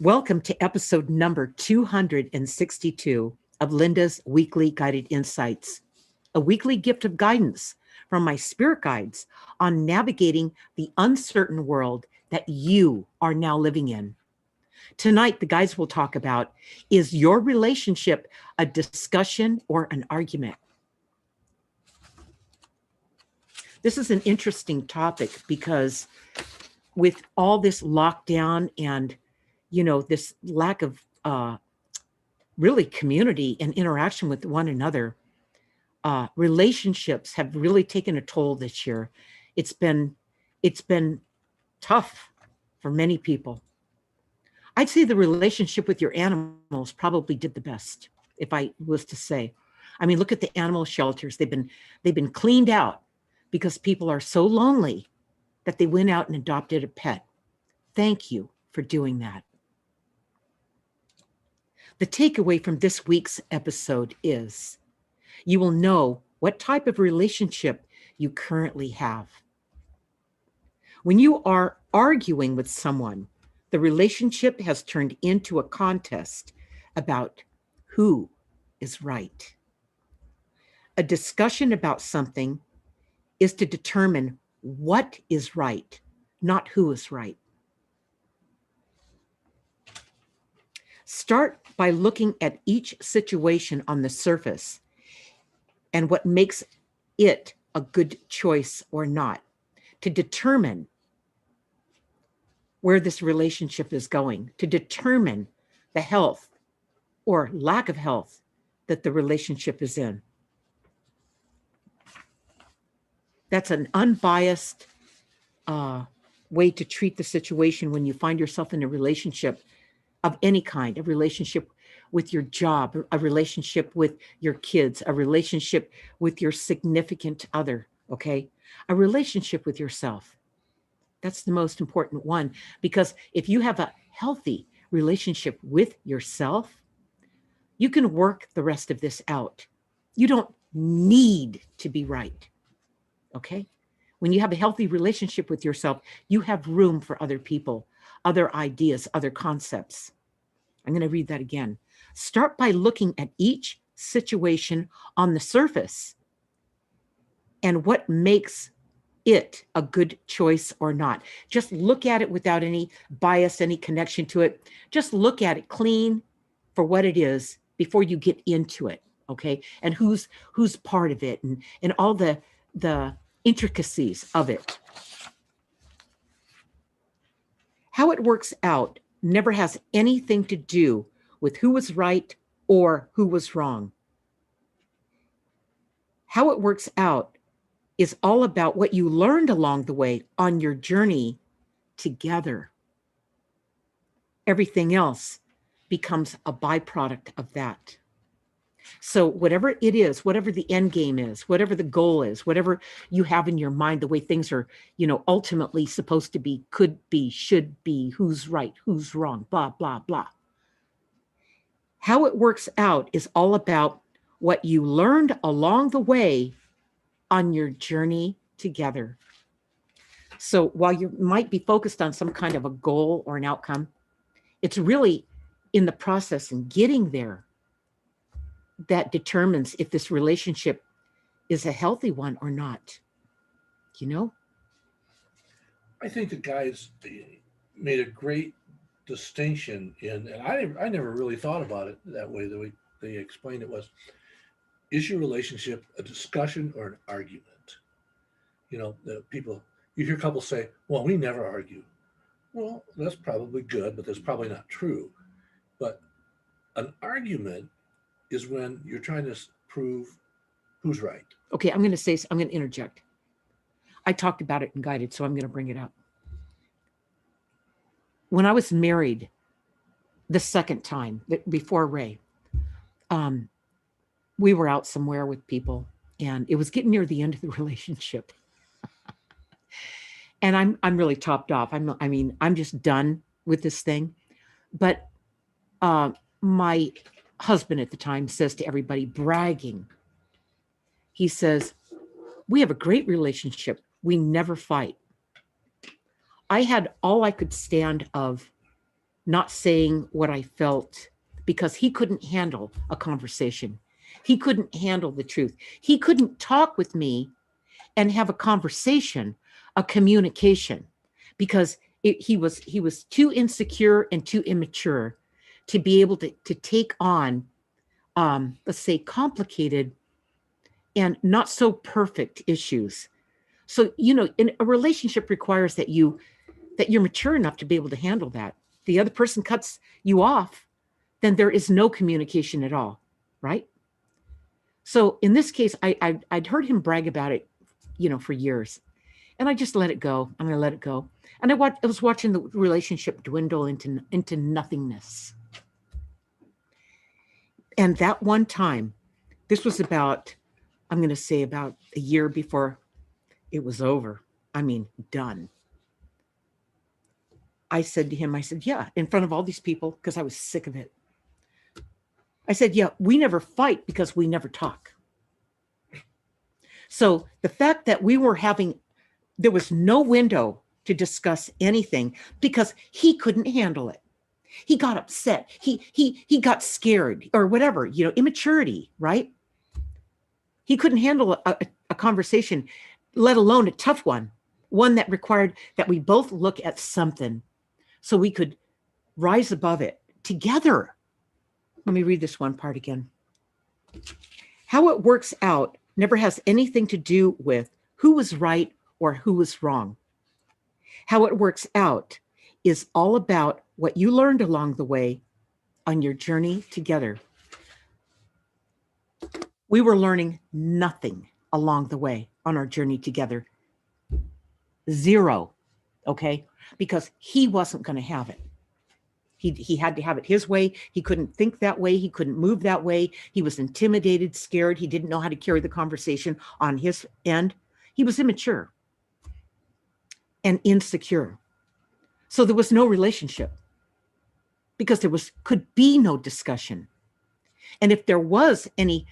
Welcome to episode number 262 of Linda's Weekly Guided Insights, a weekly gift of guidance from my spirit guides on navigating the uncertain world that you are now living in. Tonight, the guides will talk about, is your relationship a discussion or an argument? This is an interesting topic because with all this lockdown and this lack of really community and interaction with one another, relationships have really taken a toll this year. It's been tough for many people. I'd say the relationship with your animals probably did the best, if I was to say. I mean, look at the animal shelters. They've been cleaned out because people are so lonely that they went out and adopted a pet. Thank you for doing that. The takeaway from this week's episode is you will know what type of relationship you currently have. When you are arguing with someone, the relationship has turned into a contest about who is right. A discussion about something is to determine what is right, not who is right. Start by looking at each situation on the surface and what makes it a good choice or not, to determine where this relationship is going, to determine the health or lack of health that the relationship is in. That's an unbiased way to treat the situation when you find yourself in a relationship of any kind, a relationship with your job, a relationship with your kids, a relationship with your significant other, okay? A relationship with yourself. That's the most important one, because if you have a healthy relationship with yourself, you can work the rest of this out. You don't need to be right, okay? When you have a healthy relationship with yourself, you have room for other people, other ideas, other concepts. I'm going to read that again. Start by looking at each situation on the surface and what makes it a good choice or not. Just look at it without any bias, any connection to it. Just look at it clean for what it is before you get into it, okay? And who's part of it and all the intricacies of it. How it works out never has anything to do with who was right or who was wrong. How it works out is all about what you learned along the way on your journey together. Everything else becomes a byproduct of that. So whatever it is, whatever the end game is, whatever the goal is, whatever you have in your mind, the way things are, ultimately supposed to be, could be, should be, who's right, who's wrong, blah, blah, blah. How it works out is all about what you learned along the way on your journey together. So while you might be focused on some kind of a goal or an outcome, it's really in the process and getting there that determines if this relationship is a healthy one or not. I think the guys made a great distinction and I never really thought about it that way. The way they explained it was, is your relationship a discussion or an argument? The people, you hear couples say, well, we never argue. Well, that's probably good, but that's probably not true. But an argument is when you're trying to prove who's right. Okay, I'm going to interject. I talked about it in Guided, so I'm going to bring it up. When I was married the second time, before Ray, we were out somewhere with people, and it was getting near the end of the relationship. And I'm really topped off. I'm just done with this thing. But my husband at the time says to everybody, bragging, he says, we have a great relationship. We never fight. I had all I could stand of not saying what I felt because he couldn't handle a conversation. He couldn't handle the truth. He couldn't talk with me and have a conversation, a communication, because he was too insecure and too immature to be able to take on, let's say, complicated and not so perfect issues. So, in a relationship requires that you're mature enough to be able to handle that. The other person cuts you off, then there is no communication at all, right? So in this case, I'd heard him brag about it, for years, and I just let it go. And I let it go, and I was watching the relationship dwindle into nothingness. And that one time, this was about, I'm going to say about a year before it was over. I mean, done. I said to him, I said, yeah, in front of all these people, because I was sick of it. I said, yeah, we never fight because we never talk. So the fact that there was no window to discuss anything because he couldn't handle it. He got upset. He got scared or whatever, immaturity, right? He couldn't handle a conversation, let alone a tough one that required that we both look at something so we could rise above it together. Let me read this one part again. How it works out never has anything to do with who was right or who was wrong. How it works out is all about what you learned along the way on your journey together. We were learning nothing along the way on our journey together. Zero, okay? Because he wasn't going to have it. He had to have it his way. He couldn't think that way. He couldn't move that way. He was intimidated, scared. He didn't know how to carry the conversation on his end. He was immature and insecure. So there was no relationship because could be no discussion. And if there was any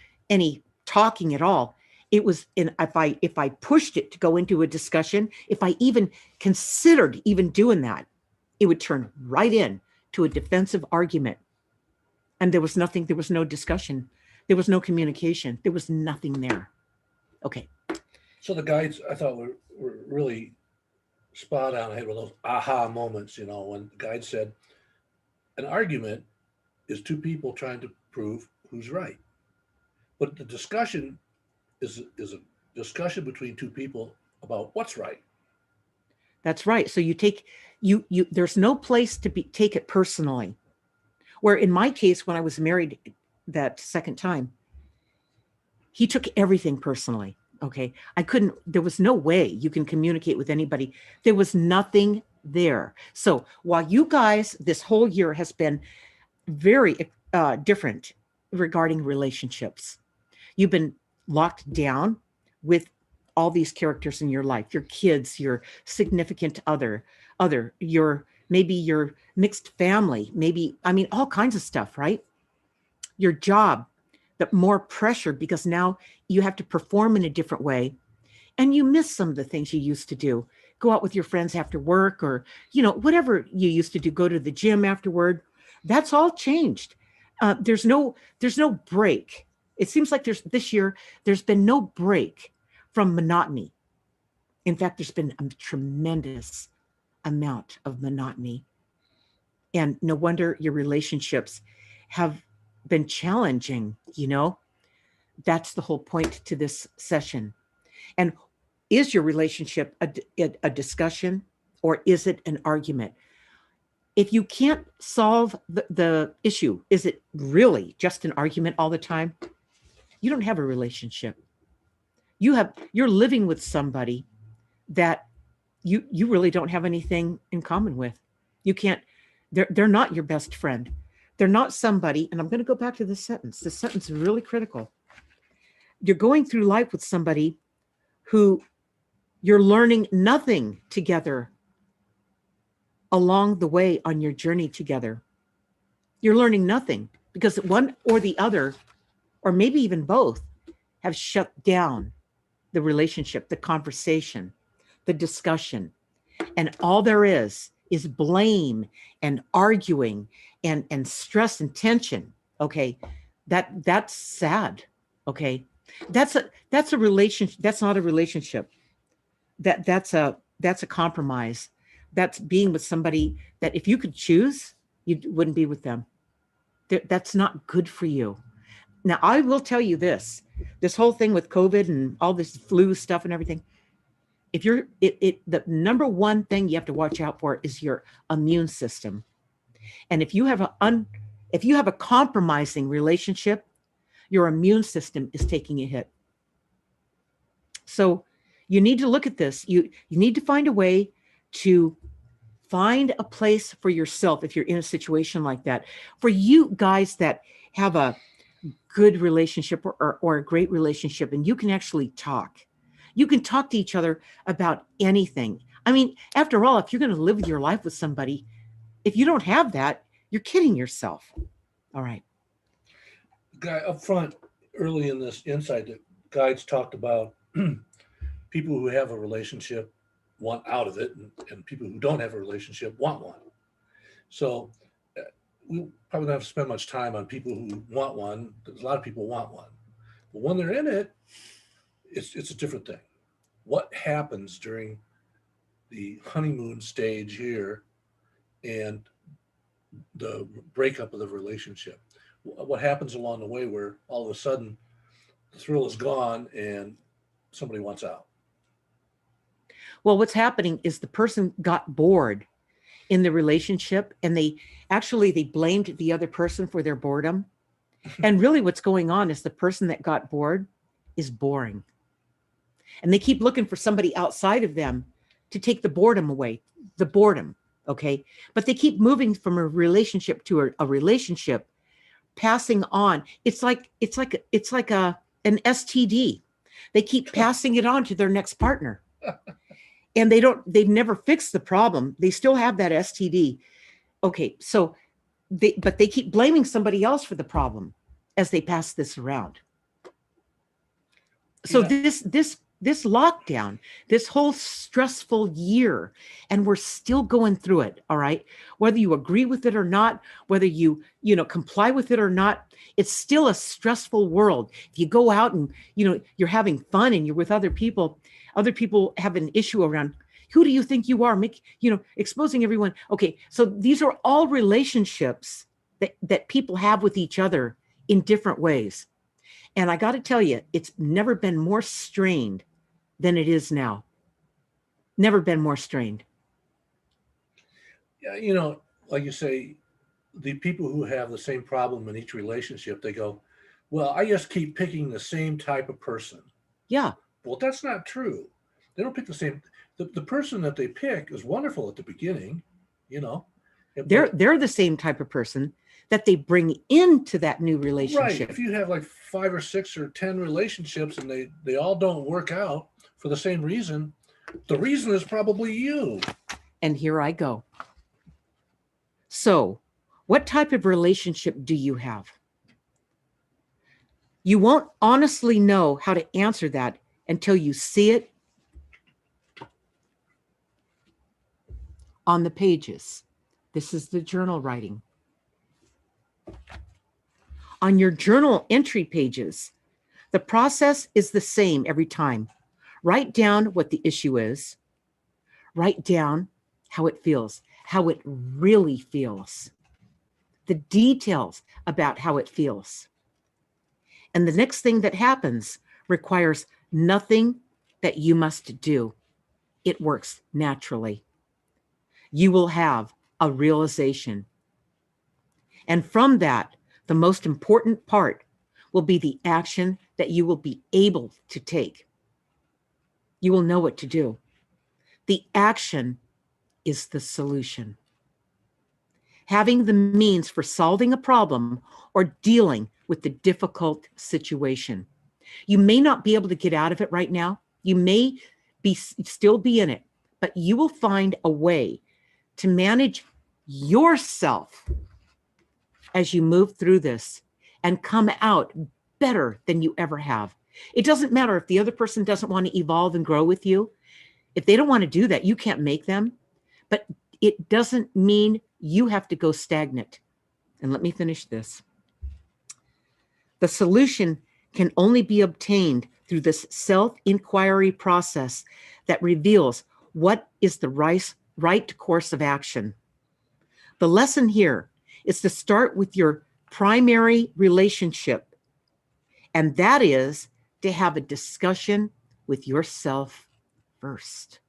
talking at all, it was if I pushed it to go into a discussion, if I even considered even doing that, it would turn right in to a defensive argument. And there was no discussion. There was no communication. There was nothing there. Okay. So the guides, I thought, were really spot on. I had one of those aha moments, when the guide said, an argument is two people trying to prove who's right. But the discussion is a discussion between two people about what's right. That's right. So there's no place to take it personally. Where in my case, when I was married that second time, he took everything personally. Okay. There was no way you can communicate with anybody. There was nothing there. So while you guys, this whole year has been very different regarding relationships, you've been locked down with all these characters in your life, your kids, your significant other, maybe your mixed family, all kinds of stuff, right? Your job, but more pressure because now you have to perform in a different way. And you miss some of the things you used to do. Go out with your friends after work or, whatever you used to do, go to the gym afterward. That's all changed. There's no break. It seems like this year, there's been no break from monotony. In fact, there's been a tremendous amount of monotony. And no wonder your relationships have been challenging, That's the whole point to this session. And is your relationship a discussion or is it an argument? If you can't solve the issue, is it really just an argument all the time? You don't have a relationship. You're living with somebody that you really don't have anything in common with. You can't, they're not your best friend. They're not somebody, and I'm going to go back to this sentence. This sentence is really critical. You're going through life with somebody who you're learning nothing together along the way on your journey together. You're learning nothing because one or the other, or maybe even both, have shut down the relationship, the conversation, the discussion. And all there is is blame and arguing and stress and tension, okay, that's sad. Okay. That's a relationship. That's not a relationship. That's a compromise. That's being with somebody that if you could choose, you wouldn't be with them. That's not good for you. Now, I will tell you this whole thing with COVID and all this flu stuff and everything, if you're the number one thing you have to watch out for is your immune system. And if you have a compromising relationship, your immune system is taking a hit. So you need to look at this. You need to find a way to find a place for yourself if you're in a situation like that. For you guys that have a good relationship or a great relationship and you can actually talk. You can talk to each other about anything. I mean, after all, if you're going to live your life with somebody, if you don't have that, you're kidding yourself. All right. Guy up front, early in this insight, the guides talked about people who have a relationship want out of it, and people who don't have a relationship want one. So we probably don't have to spend much time on people who want one. There's a lot of people want one, but when they're in it, it's a different thing. What happens during the honeymoon stage here and the breakup of the relationship? What happens along the way where all of a sudden the thrill is gone and somebody wants out? Well, what's happening is the person got bored in the relationship and they blamed the other person for their boredom. And really what's going on is the person that got bored is boring. And they keep looking for somebody outside of them to take the boredom away, the boredom. Okay. But they keep moving from a relationship to a relationship, passing on. It's like an STD. They keep passing it on to their next partner. And they've never fixed the problem. They still have that STD. Okay. So but they keep blaming somebody else for the problem as they pass this around. So Yeah. this lockdown, this whole stressful year, and we're still going through it. All right. Whether you agree with it or not, whether you comply with it or not, it's still a stressful world. If you go out and, you're having fun and you're with other people have an issue around who do you think you are? Exposing everyone. Okay. So these are all relationships that people have with each other in different ways. And I got to tell you, it's never been more strained than it is now. Never been more strained. Yeah, like you say, the people who have the same problem in each relationship, they go, well, I just keep picking the same type of person. Yeah. Well, that's not true. They don't pick the same. The person that they pick is wonderful at the beginning, They're the same type of person that they bring into that new relationship. Right. If you have like 5 or 6 or 10 relationships and they all don't work out for the same reason, the reason is probably you. And here I go. So, what type of relationship do you have? You won't honestly know how to answer that until you see it on the pages. This is the journal writing. On your journal entry pages, the process is the same every time. Write down what the issue is. Write down how it feels, how it really feels, the details about how it feels. And the next thing that happens requires nothing that you must do. It works naturally. You will have a realization. And from that, the most important part will be the action that you will be able to take. You will know what to do. The action is the solution. Having the means for solving a problem or dealing with the difficult situation. You may not be able to get out of it right now. You may still be in it, but you will find a way to manage yourself as you move through this and come out better than you ever have. It doesn't matter if the other person doesn't want to evolve and grow with you. If they don't want to do that, you can't make them. But it doesn't mean you have to go stagnant. And let me finish this. The solution can only be obtained through this self-inquiry process that reveals what is the right course of action. The lesson here is to start with your primary relationship, and that is to have a discussion with yourself first.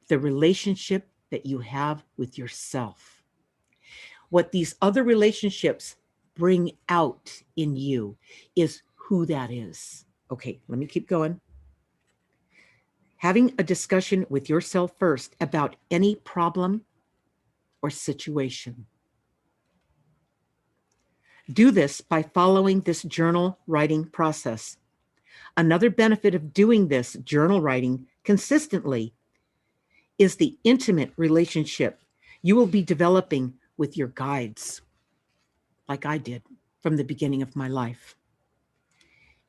The relationship that you have with yourself. What these other relationships bring out in you is who that is. Okay, let me keep going. Having a discussion with yourself first about any problem or situation. Do this by following this journal writing process. Another benefit of doing this journal writing consistently is the intimate relationship you will be developing with your guides, like I did from the beginning of my life.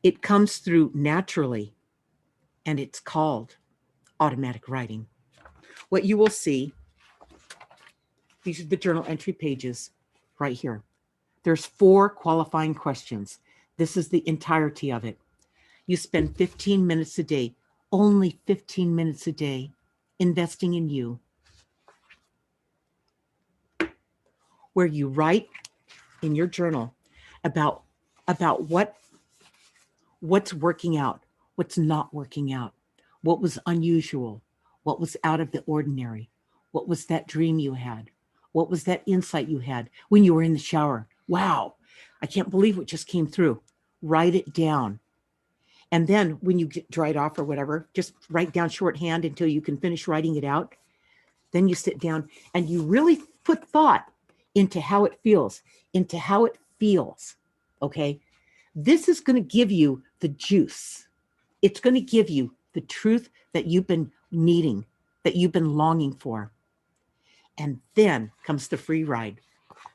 It comes through naturally, and it's called automatic writing. What you will see, these are the journal entry pages right here. There's 4 qualifying questions. This is the entirety of it. You spend 15 minutes a day, only 15 minutes a day, investing in you, where you write in your journal about what's working out, what's not working out, what was unusual, what was out of the ordinary, what was that dream you had, what was that insight you had when you were in the shower. Wow, I can't believe what just came through. Write it down. And then when you get dried off or whatever, just write down shorthand until you can finish writing it out. Then you sit down and you really put thought into how it feels, okay? This is going to give you the juice. It's going to give you the truth that you've been needing, that you've been longing for. And then comes the free ride.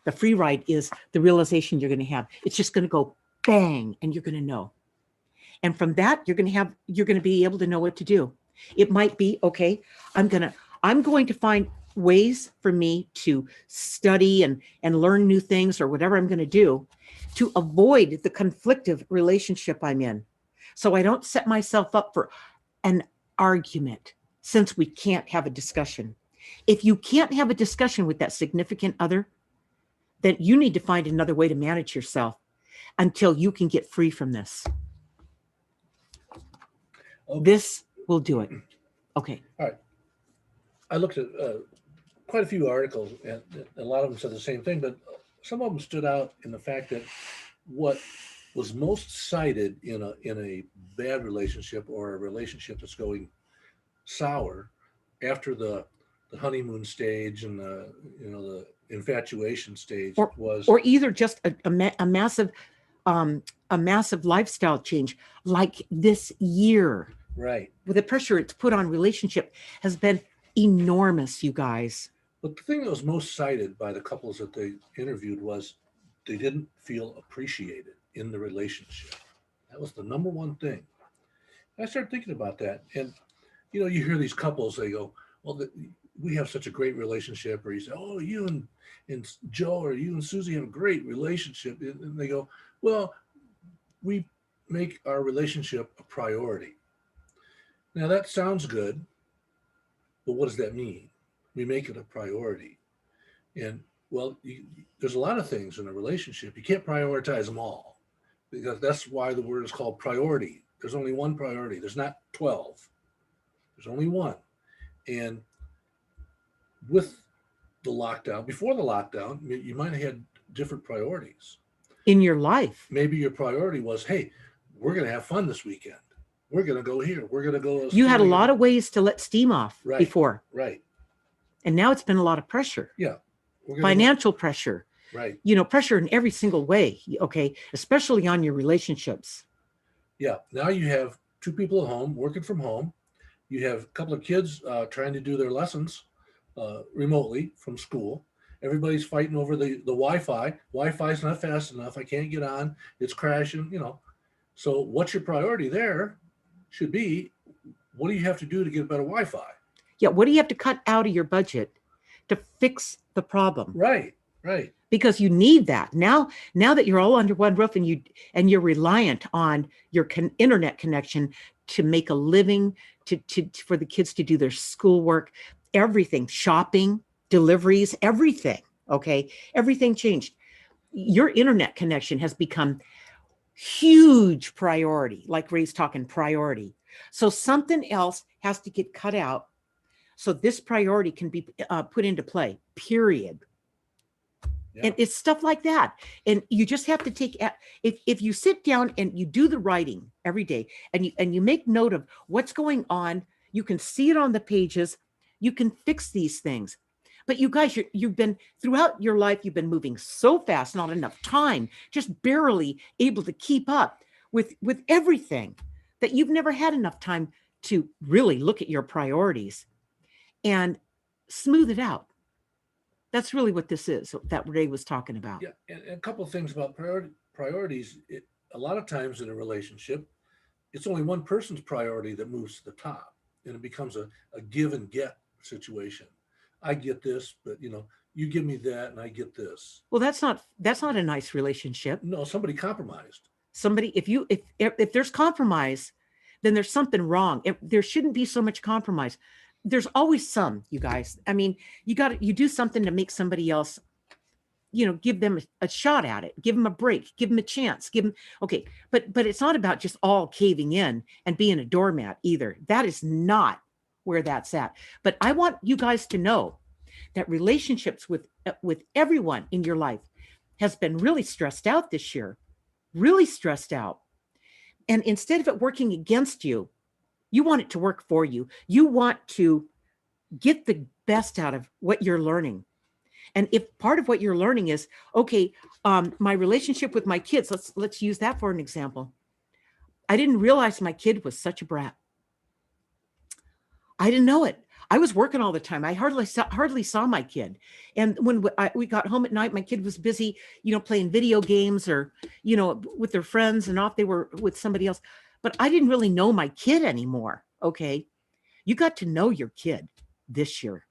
The free ride is the realization you're going to have. It's just going to go bang, and you're going to know. And from that, you're going to be able to know what to do. It might be, okay, I'm going to find ways for me to study and learn new things or whatever I'm going to do to avoid the conflictive relationship I'm in. So I don't set myself up for an argument, since we can't have a discussion. If you can't have a discussion with that significant other, then you need to find another way to manage yourself until you can get free from this. Okay. This will do it. Okay. All right. I looked at quite a few articles, and a lot of them said the same thing, but some of them stood out in the fact that what was most cited in a bad relationship, or a relationship that's going sour after the honeymoon stage and the infatuation stage, or either just a massive lifestyle change, like this year. Right. With the pressure it's put on relationship has been enormous, you guys. But the thing that was most cited by the couples that they interviewed was they didn't feel appreciated in the relationship. That was the number one thing. I started thinking about that, and you hear these couples, they go, well, we have such a great relationship, or you say, oh, you and Joe, or you and Susie have a great relationship, and they go, well, we make our relationship a priority. Now that sounds good, but what does that mean? We make it a priority. And well, there's a lot of things in a relationship. You can't prioritize them all, because that's why the word is called priority. There's only one priority. There's not 12. There's only one. And with the lockdown, before the lockdown, you might have had different priorities in your life. Maybe your priority was, hey, we're going to have fun this weekend. We're going to go here. We're going to go. You had a lot of ways to let steam off before. Right. And now it's been a lot of pressure. Yeah. Financial pressure. Right. Pressure in every single way. Okay. Especially on your relationships. Yeah. Now you have 2 people at home working from home. You have a couple of kids trying to do their lessons remotely from school. Everybody's fighting over the Wi-Fi. Wi-Fi's not fast enough. I can't get on. It's crashing, So what's your priority there should be, what do you have to do to get better Wi-Fi? Yeah. What do you have to cut out of your budget to fix the problem, Right. Right. because you need that now that you're all under one roof, and you're reliant on your internet connection to make a living, to for the kids to do their schoolwork, everything, shopping, deliveries, everything. Okay, everything changed. Your internet connection has become huge priority, like Ray's talking priority. So something else has to get cut out so this priority can be put into play, period. Yeah. And it's stuff like that. And you just have to take, if you sit down and you do the writing every day, and you make note of what's going on, you can see it on the pages, you can fix these things. But you guys, you've been, throughout your life, you've been moving so fast, not enough time, just barely able to keep up with everything, that you've never had enough time to really look at your priorities and smooth it out. That's really what this is that Ray was talking about. Yeah. And a couple of things about priorities. A lot of times in a relationship, it's only one person's priority that moves to the top, and it becomes a give and get situation. I get this, but you give me that, and I get this. Well, that's not a nice relationship. No, somebody compromised. Somebody, if there's compromise, then there's something wrong. There shouldn't be so much compromise. There's always some, you guys. I mean, you do something to make somebody else, give them a shot at it, give them a break, give them a chance, give them, okay. But it's not about just all caving in and being a doormat either. That is not where that's at. But I want you guys to know that relationships with everyone in your life has been really stressed out this year, really stressed out. And instead of it working against you, you want it to work for you. You want to get the best out of what you're learning. And if part of what you're learning is, okay, my relationship with my kids, let's use that for an example. I didn't realize my kid was such a brat. I didn't know it. I was working all the time. I hardly saw my kid. And when we got home at night, my kid was busy, playing video games, or, with their friends, and off they were with somebody else. But I didn't really know my kid anymore. Okay. You got to know your kid this year.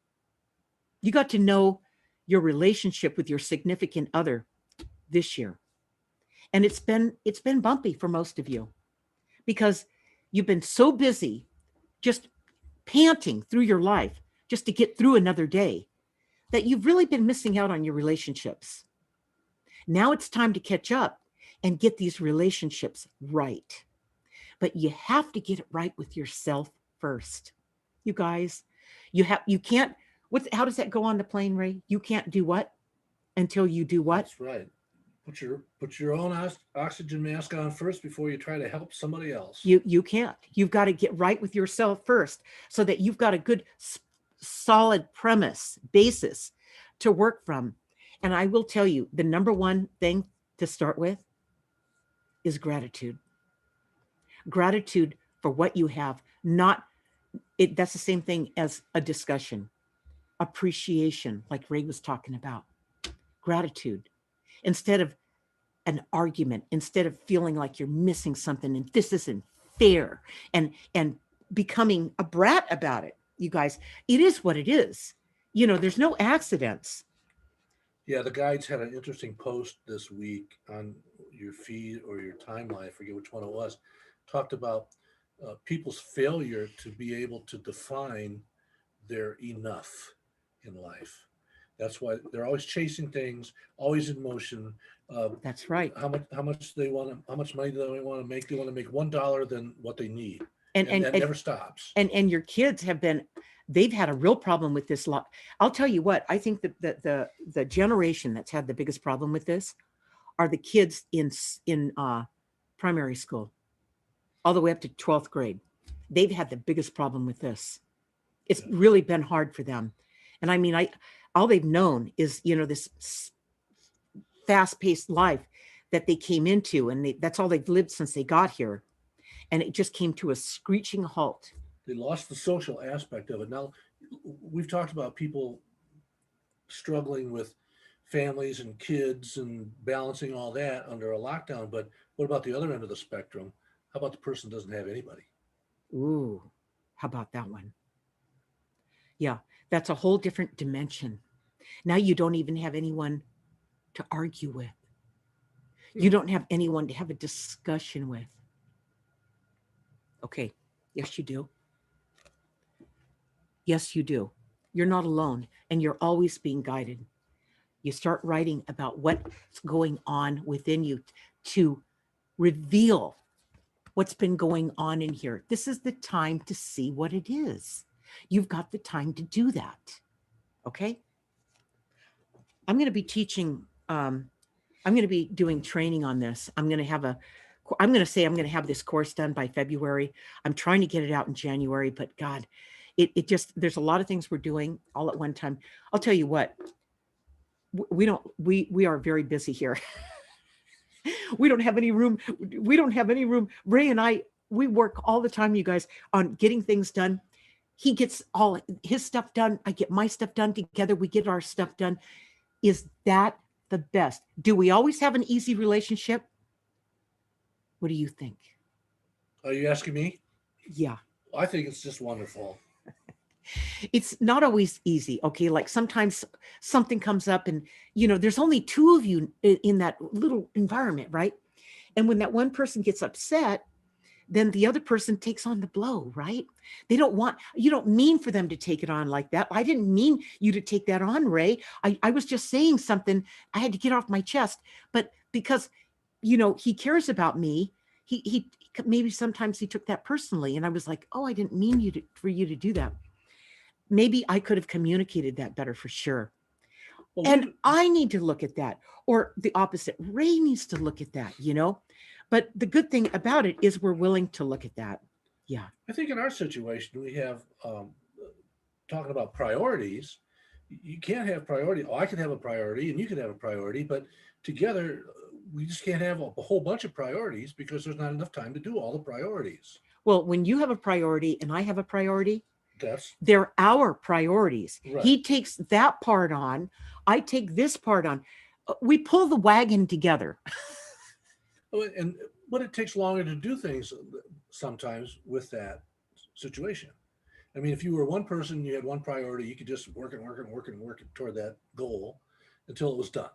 You got to know your relationship with your significant other this year. And it's been bumpy for most of you, because you've been so busy just panting through your life just to get through another day, that you've really been missing out on your relationships. Now it's time to catch up and get these relationships right. But you have to get it right with yourself first. You guys, you can't, how does that go on the plane, Ray? You can't do what until you do what? That's right. Put your own oxygen mask on first before you try to help somebody else. You can't. You've got to get right with yourself first, so that you've got a good solid basis to work from. And I will tell you, the number one thing to start with is gratitude. Gratitude for what you have. Not it. That's the same thing as a discussion. Appreciation, like Ray was talking about. Gratitude. Instead of an argument, instead of feeling like you're missing something and this isn't fair, and becoming a brat about it. You guys, it is what it is. There's no accidents. Yeah, the guides had an interesting post this week on your feed or your timeline, I forget which one it was, talked about people's failure to be able to define their enough in life. That's why they're always chasing things, always in motion. That's right. How much money do they want to make? They want to make $1 than what they need, And and that never stops. and your kids they've had a real problem with this lot. I'll tell you what, I think that the generation that's had the biggest problem with this are the kids in primary school, all the way up to 12th grade. They've had the biggest problem with this. It's really been hard for them. And I mean, all they've known is, this fast-paced life that they came into, and that's all they've lived since they got here. And it just came to a screeching halt. They lost the social aspect of it. Now, we've talked about people struggling with families and kids and balancing all that under a lockdown, but what about the other end of the spectrum? How about the person who doesn't have anybody? Ooh, how about that one? Yeah, That's a whole different dimension. Now you don't even have anyone to argue with. You Hmm. don't have anyone to have a discussion with. Okay. Yes, you do. Yes, you do. You're not alone and you're always being guided. You start writing about what's going on within you to reveal what's been going on in here. This is the time to see what it is. You've got the time to do that. Okay. I'm going to be teaching, I'm going to be doing training on this. I'm going to say I'm going to have this course done by February. I'm trying to get it out in January, but God, it just, there's a lot of things we're doing all at one time. I'll tell you what, we don't, we are very busy here. We don't have any room. We don't have any room. Ray and I, we work all the time, you guys, on getting things done. He gets all his stuff done. I get my stuff done together. We get our stuff done. Is that the best? Do we always have an easy relationship? What do you think? Are you asking me? Yeah. I think it's just wonderful. It's not always easy. Okay. Like sometimes something comes up and, there's only two of you in that little environment, right? And when that one person gets upset, then the other person takes on the blow, right? You don't mean for them to take it on like that. I didn't mean you to take that on, Ray. I was just saying something I had to get off my chest. But because, he cares about me, he maybe sometimes he took that personally. And I was like, oh, I didn't mean for you to do that. Maybe I could have communicated that better for sure. Well, And we I need to look at that, or the opposite. Ray needs to look at that. But the good thing about it is we're willing to look at that. Yeah. I think in our situation we have talking about priorities. You can't have priority. Oh, I can have a priority, and you can have a priority, but together we just can't have a whole bunch of priorities because there's not enough time to do all the priorities. Well, when you have a priority and I have a priority, That's they're our priorities. right. He takes that part on. I take this part on. We pull the wagon together. And but it takes longer to do things sometimes with that situation. I mean, if you were one person, you had one priority, you could just work and work and work and work toward that goal until it was done.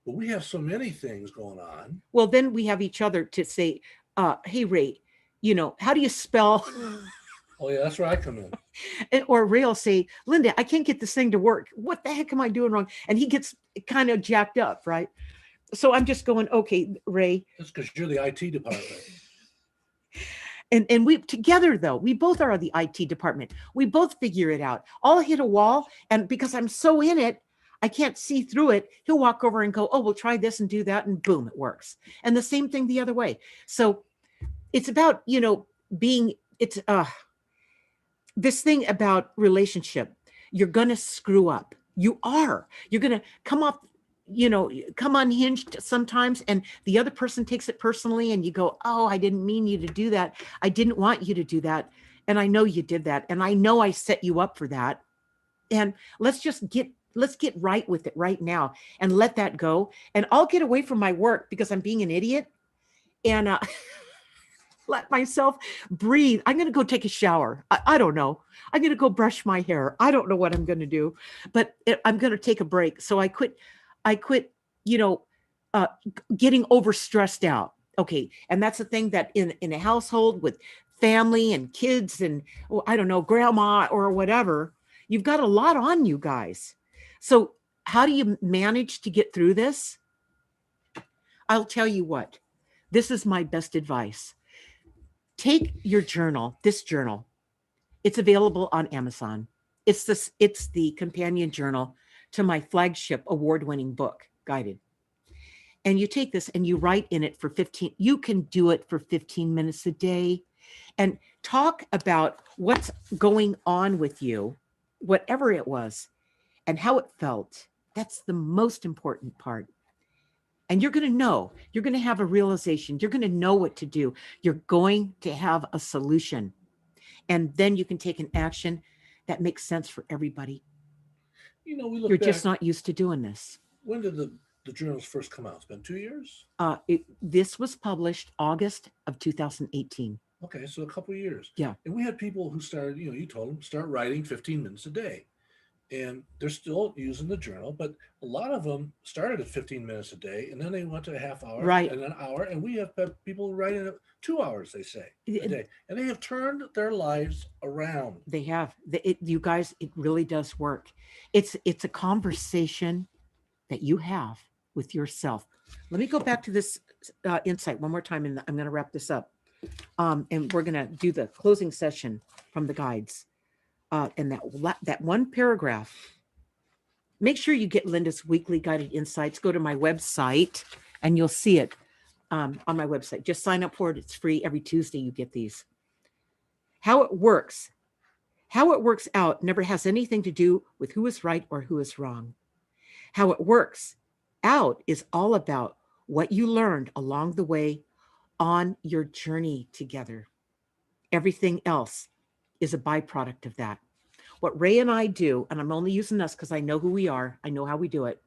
But we have so many things going on. Well, then we have each other to say, hey, Ray, how do you spell? Oh yeah, that's where I come in. Or Ray will say, Linda, I can't get this thing to work. What the heck am I doing wrong? And he gets kind of jacked up, right? So I'm just going, okay, Ray. That's because you're the IT department. And we together though, we both are the IT department. We both figure it out. I'll hit a wall, and because I'm so in it, I can't see through it. He'll walk over and go, oh, we'll try this and do that, and boom, it works. And the same thing the other way. So it's about, being it's this thing about relationship. You're gonna screw up. You're gonna come unhinged sometimes, and the other person takes it personally, and you go, oh, I didn't mean you to do that. I didn't want you to do that. And I know you did that. And I know I set you up for that. And let's get right with it right now and let that go. And I'll get away from my work because I'm being an idiot, and let myself breathe. I'm going to go take a shower. I don't know. I'm going to go brush my hair. I don't know what I'm going to do, but I'm going to take a break. So I quit, you know, getting overstressed out. Okay. And that's the thing that in a household with family and kids and, well, I don't know, grandma or whatever, you've got a lot on you guys. So how do you manage to get through this? I'll tell you what, this is my best advice. Take your journal, this journal. It's available on Amazon. It's the companion journal to my flagship award-winning book, Guided. And you take this and you write in it for 15, you can do it for 15 minutes a day and talk about what's going on with you, whatever it was, and how it felt. That's the most important part. And you're going to have a realization, you're going to know what to do. You're going to have a solution. And then you can take an action that makes sense for everybody. You know, we You're look just back. not used to doing this. When did the journals first come out? It's been 2 years. This was published August of 2018. Okay, so a couple of years. Yeah. And we had people who started. You know, you told them start writing 15 minutes a day. and they're still using the journal, but a lot of them started at 15 minutes a day, and then they went to a half hour Right. and an hour, and we have people writing 2 hours, they say, a It- day, and they have turned their lives around. They have. You guys, it really does work. It's a conversation that you have with yourself. Let me go back to this insight one more time, and I'm going to wrap this up. And we're going to do the closing session from the guides. And that one paragraph. Make sure you get Linda's weekly guided insights. Go to my website, and you'll see it on my website. Just sign up for it. It's free. Every Tuesday you get these. How it works. How it works out never has anything to do with who is right or who is wrong. How it works out is all about what you learned along the way on your journey together. Everything else is a byproduct of that. What Ray and I do, and I'm only using us because I know who we are, I know how we do it.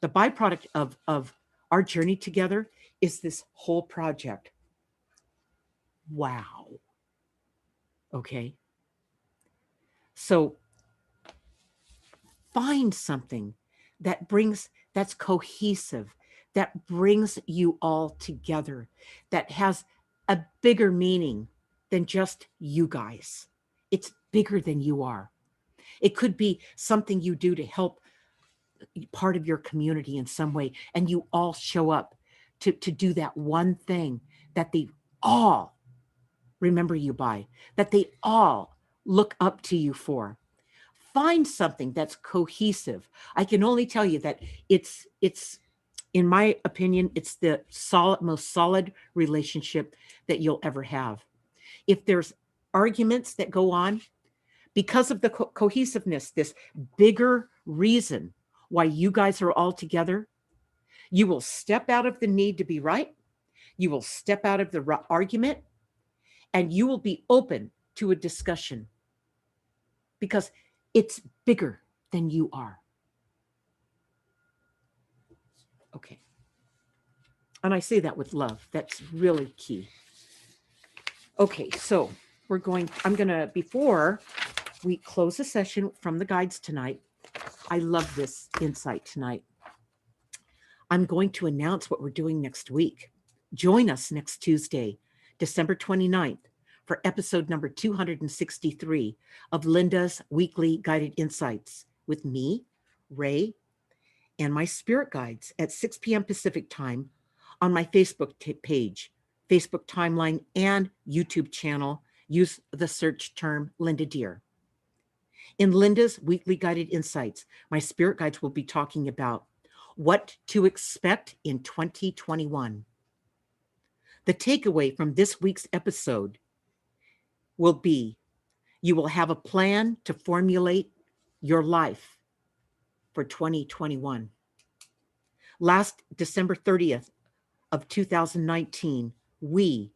The byproduct of our journey together is this whole project. Wow. Okay. So find something that's cohesive, that brings you all together, that has a bigger meaning than just you guys. It's bigger than you are. It could be something you do to help part of your community in some way, and you all show up to do that one thing that they all remember you by, that they all look up to you for. Find something that's cohesive. I can only tell you that it's in my opinion, it's the most solid relationship that you'll ever have. If there's arguments that go on because of the cohesiveness, this bigger reason why you guys are all together, you will step out of the need to be right. You will step out of the argument, and you will be open to a discussion because it's bigger than you are. Okay. And I say that with love. That's really key. Okay, so I'm going to, before we close the session from the guides tonight, I love this insight tonight. I'm going to announce what we're doing next week. Join us next Tuesday, December 29th, for episode number 263 of Linda's Weekly Guided Insights with me, Ray, and my spirit guides at 6 p.m. Pacific time on my Facebook page, Facebook timeline, and YouTube channel. Use the search term Linda Deer. In Linda's Weekly Guided Insights, my spirit guides will be talking about what to expect in 2021. The takeaway from this week's episode will be you will have a plan to formulate your life for 2021. Last December 30th of 2019, we,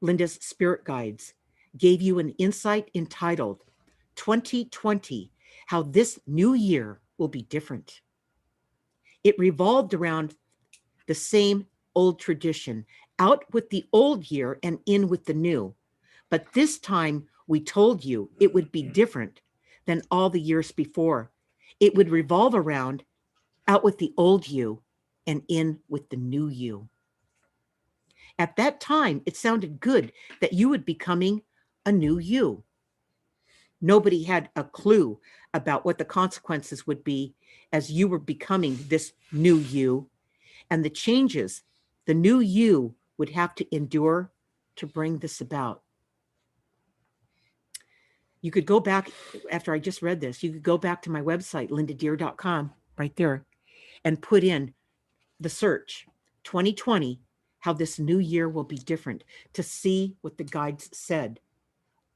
Linda's Spirit Guides, gave you an insight entitled 2020, How This New Year Will Be Different. It revolved around the same old tradition, out with the old year and in with the new. But this time we told you it would be different than all the years before. It would revolve around out with the old you and in with the new you. At that time, it sounded good that you would be becoming a new you. Nobody had a clue about what the consequences would be as you were becoming this new you and the changes the new you would have to endure to bring this about. You could go back after I just read this, you could go back to my website, lindadeer.com, right there, and put in the search 2020, how this new year will be different, to see what the guides said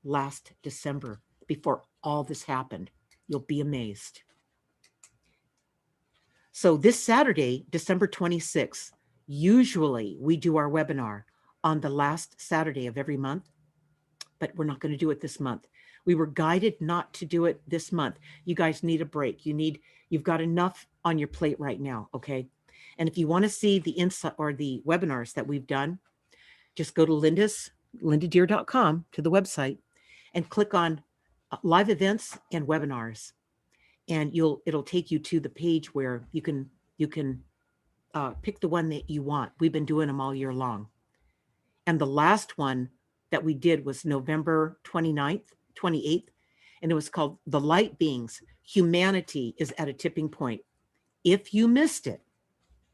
last December before all this happened. You'll be amazed. So this Saturday, December 26th, usually we do our webinar on the last Saturday of every month, but we're not going to do it this month. We were guided not to do it this month. You guys need a break. You've got enough on your plate right now, okay? And if you want to see the insight or the webinars that we've done, just go to lindadeer.com to the website and click on live events and webinars. and it'll take you to the page where you can pick the one that you want. We've been doing them all year long. And the last one that we did was November 29th, 28th, and it was called The Light Beings. Humanity is at a tipping point. If you missed it,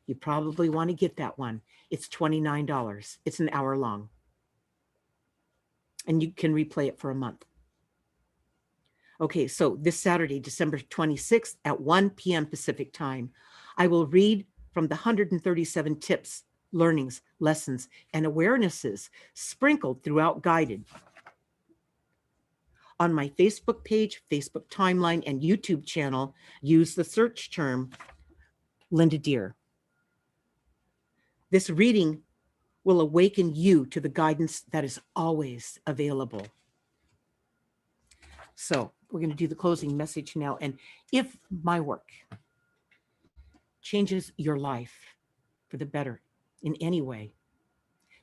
you probably want to get that one. It's $29. It's an hour long. And you can replay it for a month. Okay, so this Saturday, December 26th at 1 p.m. Pacific time, I will read from the 137 tips, learnings, lessons, and awarenesses sprinkled throughout Guided on my Facebook page, Facebook timeline, and YouTube channel. Use the search term Linda Deer. This reading will awaken you to the guidance that is always available. So we're going to do the closing message now. And if my work changes your life for the better in any way,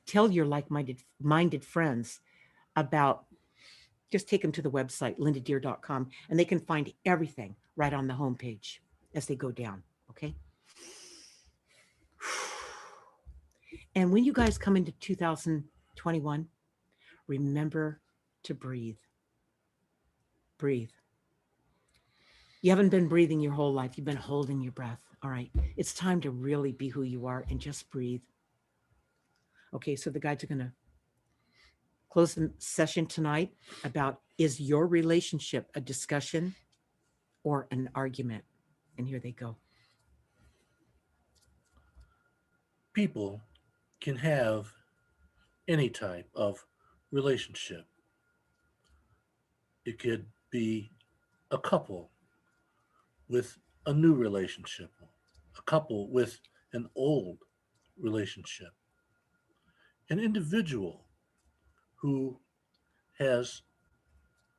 tell your like-minded friends about, just take them to the website, lindadeer.com, and they can find everything right on the homepage as they go down, okay? And when you guys come into 2021, remember to breathe. Breathe. You haven't been breathing your whole life. You've been holding your breath. All right. It's time to really be who you are and just breathe. Okay. So the guides are going to close the session tonight about, is your relationship a discussion or an argument? And here they go. People can have any type of relationship. It could be a couple with a new relationship, a couple with an old relationship, an individual who has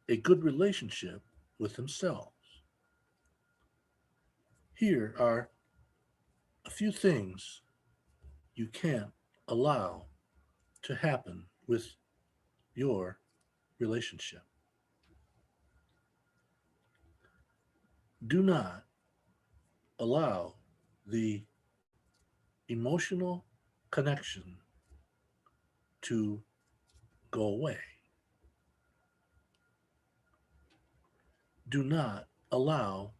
a good relationship with themselves. Here are a few things you can't allow to happen with your relationship. Do not allow the emotional connection to go away. Do not allow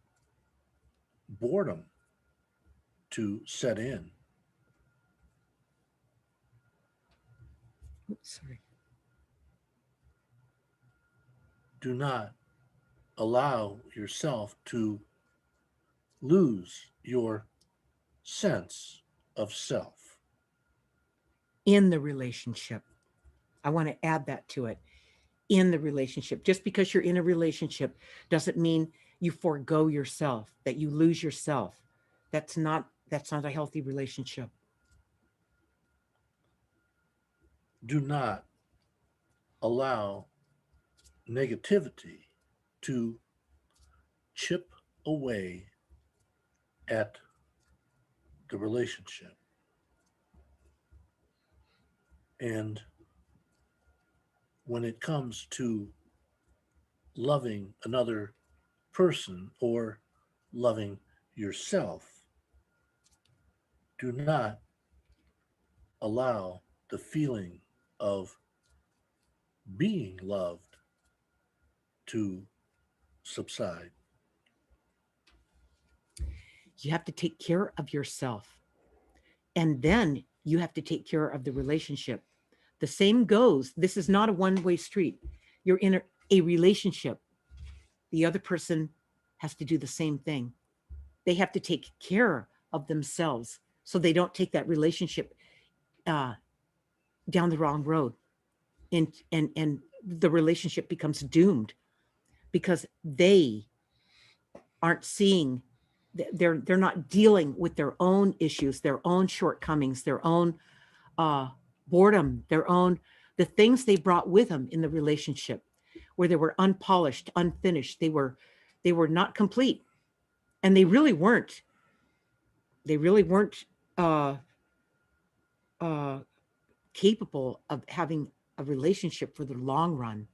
boredom to set in. Oops, sorry. Do not allow yourself to lose your sense of self. In the relationship. I want to add that to it. In the relationship. Just because you're in a relationship doesn't mean you forego yourself, that you lose yourself. That's not a healthy relationship. Do not allow negativity to chip away at the relationship. And when it comes to loving another person or loving yourself, do not allow the feeling of being loved to subside. You have to take care of yourself. And then you have to take care of the relationship. The same goes. This is not a one-way street. You're in a relationship. The other person has to do the same thing. They have to take care of themselves so they don't take that relationship down the wrong road. And the relationship becomes doomed because they aren't seeing, they're not dealing with their own issues, their own shortcomings, their own boredom, the things they brought with them in the relationship, where they were unpolished, unfinished, they were not complete, and they really weren't uh, capable of having a relationship for the long run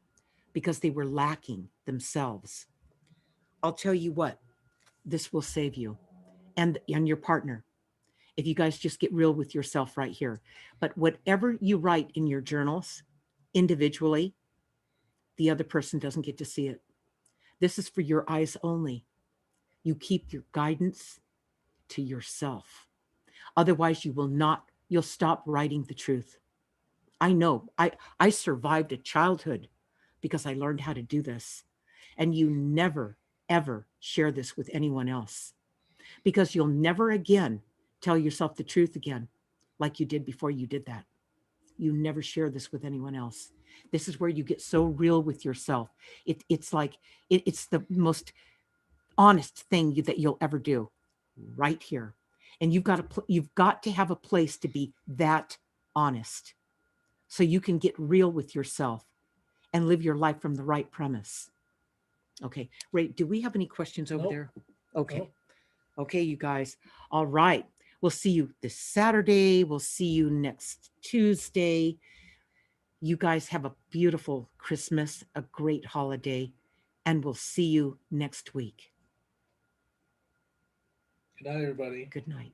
because they were lacking themselves. I'll tell you what, This will save you and your partner if you guys just get real with yourself right here. But whatever you write in your journals individually, the other person doesn't get to see it. This is for your eyes only. You keep your guidance to yourself. Otherwise, you will not, you'll stop writing the truth. I know. I survived a childhood because I learned how to do this. And you never, ever share this with anyone else because you'll never again tell yourself the truth again like you did before you did that. You never share this with anyone else. This is where you get so real with yourself. It's like it's the most honest thing that you'll ever do, right here. And you've got to have a place to be that honest, so you can get real with yourself and live your life from the right premise. Okay, Ray, do we have any questions over Nope. there? Okay, Nope. okay, you guys. All right, we'll see you this Saturday. We'll see you next Tuesday. You guys have a beautiful Christmas, a great holiday, and we'll see you next week. Good night, everybody. Good night.